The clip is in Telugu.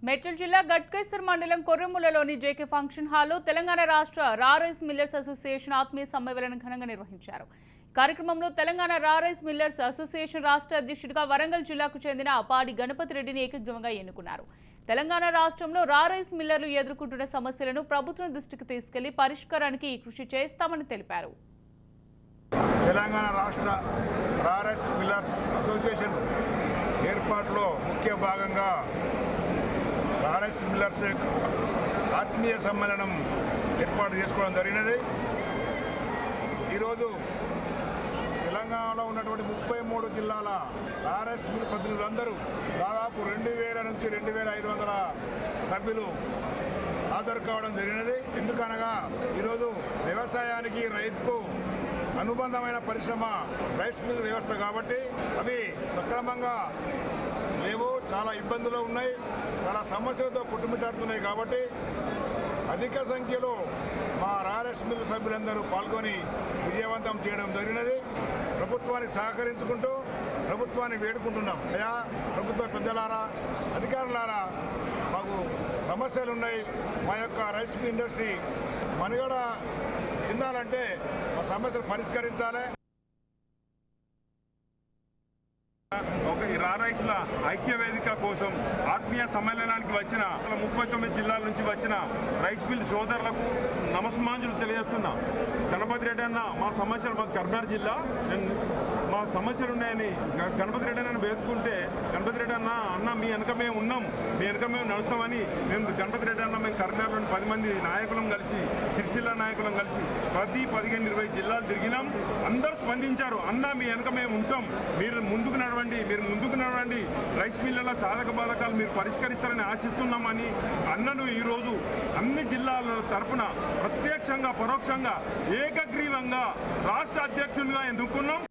మేడ్చల్ జిల్లా గట్కేసర్ మండలం కొర్రెములలోని జేకే ఫంక్షన్ హాల్లో తెలంగాణ రాష్ట్ర రా రైస్ మిల్లర్స్ అసోసియేషన్ ఆత్మీయ సమ్మేళనం ఘనంగా నిర్వహించారు. కార్యక్రమంలో తెలంగాణ రా రైస్ మిల్లర్స్ అసోసియేషన్ రాష్ట్ర అధ్యక్షుడిగా వరంగల్ జిల్లాకు చెందిన పాడి గణపతి రెడ్డిని ఏకగ్రీవంగా ఎన్నుకున్నారు. తెలంగాణ రాష్ట్రంలో రా రైస్ మిల్లర్లు ఎదుర్కొంటున్న సమస్యలను ప్రభుత్వం దృష్టికి తీసుకెళ్లి పరిష్కారానికి కృషి చేస్తామని తెలిపారు. తెలంగాణ రాష్ట్ర రా రైస్ మిల్లర్స్ అసోసియేషన్ ఏర్పాటులో ముఖ్య భాగంగా రా రైస్ మిల్లర్స్ యొక్క ఆత్మీయ సమ్మేళనం ఏర్పాటు చేసుకోవడం జరిగినది. ఈరోజు తెలంగాణలో ఉన్నటువంటి 33 జిల్లాల రా రైస్ మిల్ ప్రతినిధులందరూ దాదాపు 2000 నుంచి 2500 సభ్యులు హాజరు కావడం జరిగినది. ఎందుకనగా ఈరోజు వ్యవసాయానికి రైతుకు అనుబంధమైన పరిశ్రమ రైస్ మిల్ వ్యవస్థ కాబట్టి అవి సక్రమంగా లేవు, చాలా ఇబ్బందులు ఉన్నాయి, చాలా సమస్యలతో కొట్టుమిట్టాడుతున్నాయి. కాబట్టి అధిక సంఖ్యలో మా రా రైస్ మిల్ సభ్యులందరూ పాల్గొని విజయవంతం చేయడం జరిగినది. ప్రభుత్వానికి సహకరించుకుంటూ ప్రభుత్వాన్ని వేడుకుంటున్నాం. అయా ప్రభుత్వ పెద్దలారా, అధికారులారా, మాకు సమస్యలు ఉన్నాయి, మా యొక్క రైస్ మిల్ ఇండస్ట్రీ మనుగడ చెందాలంటే మా సమస్యలు పరిష్కరించాలి. రా రైస్ల ఐక్య వేదిక కోసం ఆత్మీయ సమ్మేళనానికి వచ్చిన 39 జిల్లాల నుంచి వచ్చిన రైస్ మిల్ సోదరులకు నమస్మాంజులు తెలియజేస్తున్నా. గణపతి రెడ్డి అన్న మా సమస్యలు, మాకు కర్నూలు జిల్లా, మా సమస్యలు ఉన్నాయని గణపతి రెడ్డి అన్న వేడుకుంటే గణపతి రెడ్డి అన్న మీ వెనక మేము ఉన్నాం, మీ వెనక మేము నడుస్తామని మేము గణపతి రెడ్డి అన్న మేము కర్నూలులోని 10 మంది నాయకులం కలిసి, సిరిసిల్ల నాయకులం కలిసి ప్రతి 15-20 జిల్లాలు తిరిగినాం. అందరూ స్పందించారు. అన్న మీ వెనక మేము ఉంటాం, మీరు ముందుకు నడవండి, రైస్ మిల్లుల సాధక బాధకాలు మీరు పరిష్కరిస్తారని ఆశిస్తున్నామని అన్నను ఈరోజు అన్ని జిల్లాల తరఫున ప్రత్యక్షంగా పరోక్షంగా ఏకగ్రీవంగా రాష్ట్ర అధ్యక్షునిగా ఎన్నుకున్నాం.